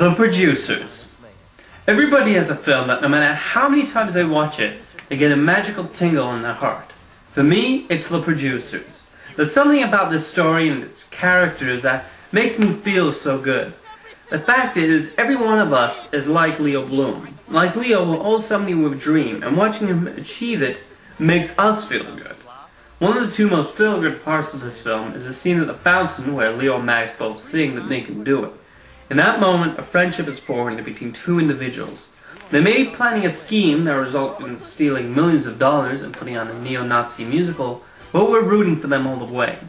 The Producers. Everybody has a film that no matter how many times they watch it, they get a magical tingle in their heart. For me, it's The Producers. There's something about this story and its characters that makes me feel so good. The fact is, every one of us is like Leo Bloom. Like Leo, we're all somebody with a dream, and watching him achieve it makes us feel good. One of the two most feel-good parts of this film is the scene at the fountain where Leo and Max both sing that they can do it. In that moment, a friendship is formed between two individuals. They may be planning a scheme that will result in stealing millions of dollars and putting on a neo-Nazi musical, but we're rooting for them all the way.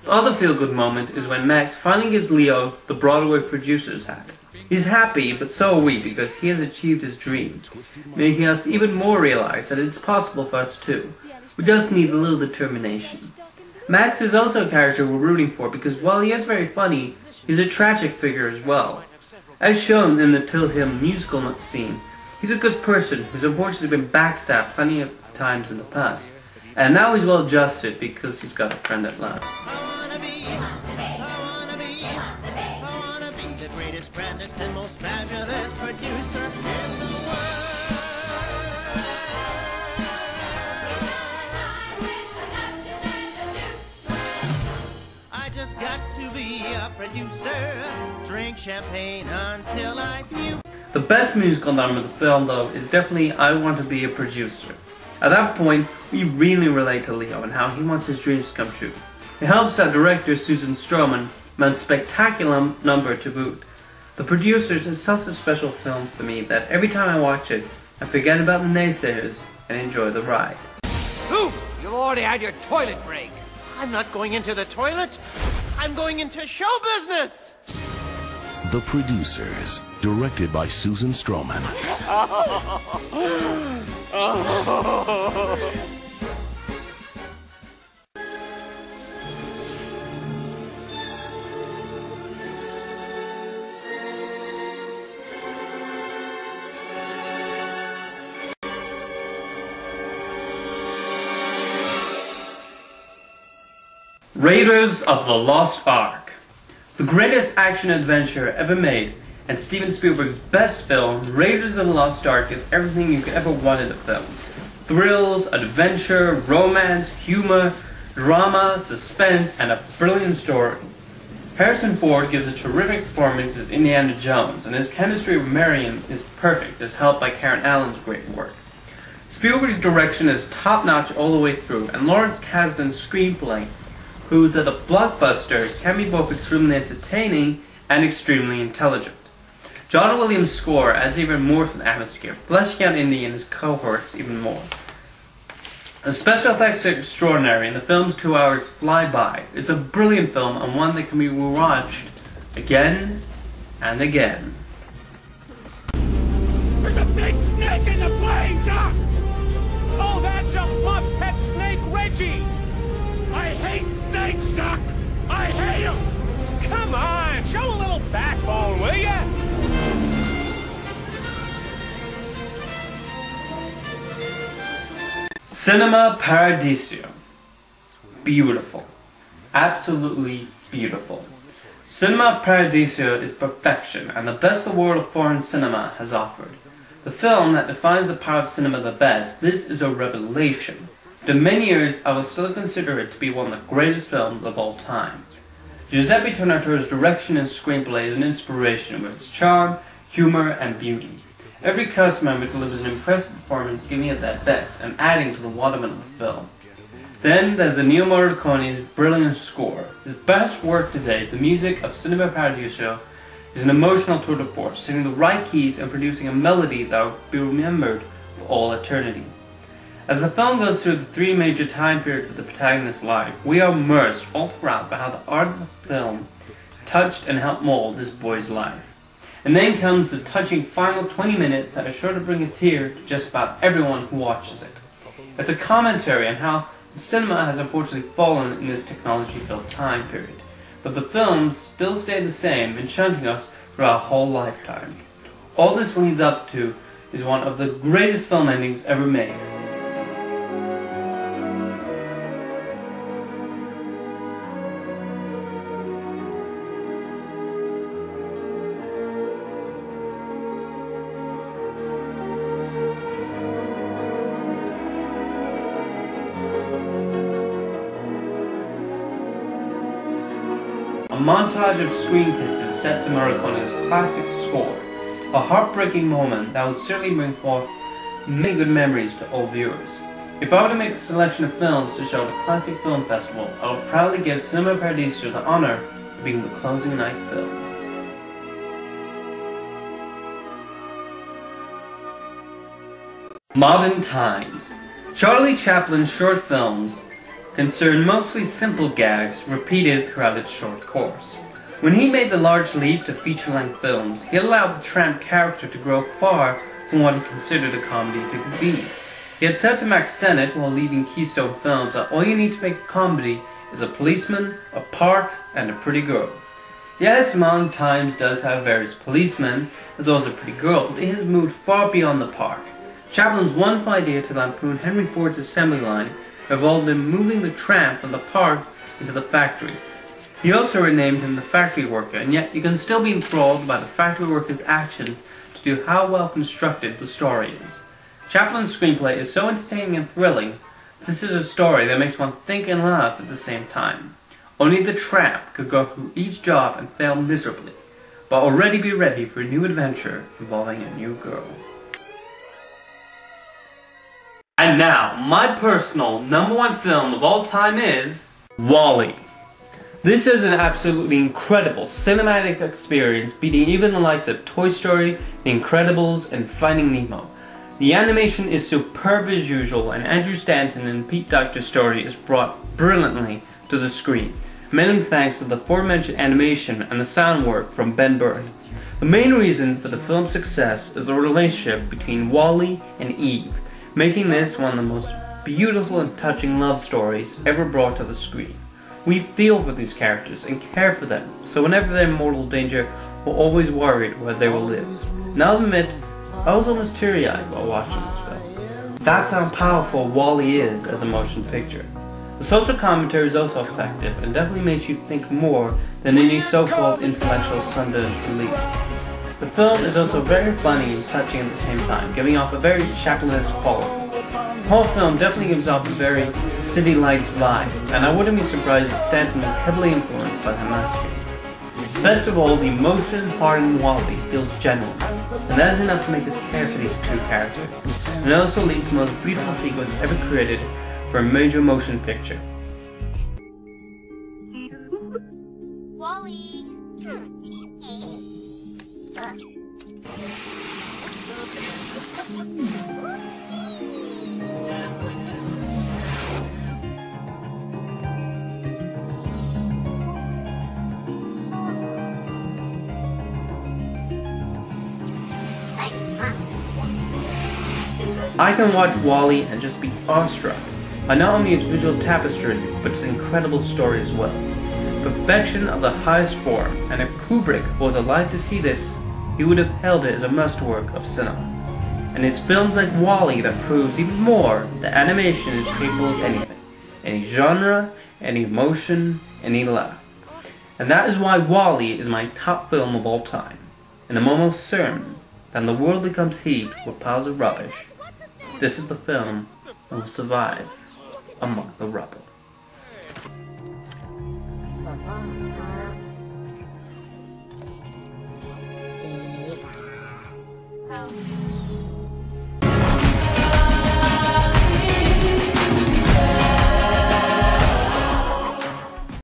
The other feel-good moment is when Max finally gives Leo the Broadway producer's hat. He's happy, but so are we, because he has achieved his dream, making us even more realize that it's possible for us too. We just need a little determination. Max is also a character we're rooting for because while he is very funny, he's a tragic figure as well. As shown in the Till Him musical scene, he's a good person who's unfortunately been backstabbed plenty of times in the past. And now he's well adjusted because he's got a friend at last. The greatest, grandest, and most fabulous producer in the world. I just got to be a producer, drink champagne until I puke. The best musical number of the film, though, is definitely I Want to Be a Producer. At that point, we really relate to Leo and how he wants his dreams to come true. It helps that director Susan Stroman made a spectacular number to boot. The Producers is such a special film for me that every time I watch it, I forget about the naysayers and enjoy the ride. Ooh, you've already had your toilet break. I'm not going into the toilet. I'm going into show business. The Producers, directed by Susan Stroman. Raiders of the Lost Ark. The greatest action adventure ever made, and Steven Spielberg's best film, Raiders of the Lost Ark is everything you could ever want in a film. Thrills, adventure, romance, humor, drama, suspense, and a brilliant story. Harrison Ford gives a terrific performance as Indiana Jones, and his chemistry with Marion is perfect, as helped by Karen Allen's great work. Spielberg's direction is top-notch all the way through, and Lawrence Kasdan's screenplay, who's at a blockbuster, can be both extremely entertaining and extremely intelligent. John Williams' score adds even more to the atmosphere, fleshing out Indy and his cohorts even more. The special effects are extraordinary, and the film's 2 hours fly by. It's a brilliant film and one that can be rewatched again and again. There's a big snake in the plane, Doc! Oh, that's just my pet snake, Reggie! I hate snakes, Doc! I hate them! Come on, show a little backbone, will ya? Cinema Paradiso. Beautiful. Absolutely beautiful. Cinema Paradiso is perfection and the best the world of foreign cinema has offered. The film that defines the power of cinema the best, this is a revelation. For many years, I will still consider it to be one of the greatest films of all time. Giuseppe Tornatore's direction and screenplay is an inspiration with its charm, humor, and beauty. Every cast member delivers an impressive performance, giving it their best and adding to the wonderment of the film. Then there's Ennio Morricone's brilliant score. His best work to date, the music of Cinema Paradiso, is an emotional tour de force, setting the right keys and producing a melody that will be remembered for all eternity. As the film goes through the three major time periods of the protagonist's life, we are immersed all throughout by how the art of the film touched and helped mold this boy's life. And then comes the touching final 20 minutes that are sure to bring a tear to just about everyone who watches it. It's a commentary on how the cinema has unfortunately fallen in this technology-filled time period, but the films still stay the same, enchanting us for our whole lifetime. All this leads up to is one of the greatest film endings ever made. montage of screen kisses set to Morricone's classic score, a heartbreaking moment that will certainly bring forth many good memories to all viewers. If I were to make a selection of films to show at a classic film festival, I would proudly give Cinema Paradiso the honor of being the closing night film. Modern times. Charlie Chaplin's short films concern mostly simple gags repeated throughout its short course. When he made the large leap to feature-length films, he allowed the tramp character to grow far from what he considered a comedy to be. He had said to Max Sennett while leaving Keystone Films that all you need to make a comedy is a policeman, a park, and a pretty girl. Yes, Modern Times does have various policemen, as well as a pretty girl, but it has moved far beyond the park. Chaplin's wonderful idea to lampoon Henry Ford's assembly line involved him moving the tramp from the park into the factory. He also renamed him the factory worker, and yet you can still be enthralled by the factory worker's actions to do how well constructed the story is. Chaplin's screenplay is so entertaining and thrilling. This is a story that makes one think and laugh at the same time. Only the tramp could go through each job and fail miserably, but already be ready for a new adventure involving a new girl. And now, my personal #1 film of all time is WALL-E. This is an absolutely incredible cinematic experience, beating even the likes of Toy Story, The Incredibles, and Finding Nemo. The animation is superb as usual, and Andrew Stanton and Pete Docter's story is brought brilliantly to the screen, mainly thanks to the aforementioned animation and the sound work from Ben Burtt. The main reason for the film's success is the relationship between Wally and Eve, making this one of the most beautiful and touching love stories ever brought to the screen. We feel for these characters and care for them, so whenever they're in mortal danger, we're always worried whether they will live. And I'll admit, I was almost teary-eyed while watching this film. That's how powerful WALL-E is as a motion picture. The social commentary is also effective and definitely makes you think more than any so-called intellectual Sundance release. The film is also very funny and touching at the same time, giving off a very Chaplin-esque quality. The whole film definitely gives off a very City Lights vibe, and I wouldn't be surprised if Stanton was heavily influenced by that masterpiece. Best of all, the emotion hardened Wally feels genuine, and that is enough to make us care for these two characters, and it also leads to the most beautiful sequence ever created for a major motion picture. Wally! I can watch WALL-E and just be awestruck by not only its visual tapestry, but its incredible story as well. Perfection of the highest form, and if Kubrick was alive to see this, he would have held it as a must-work of cinema. And it's films like WALL-E that proves even more that animation is capable of anything, any genre, any emotion, any laugh. And that is why WALL-E is my top film of all time. And I'm almost certain that when the world becomes heaped with piles of rubbish, this is the film that will survive among the rubble. Oh.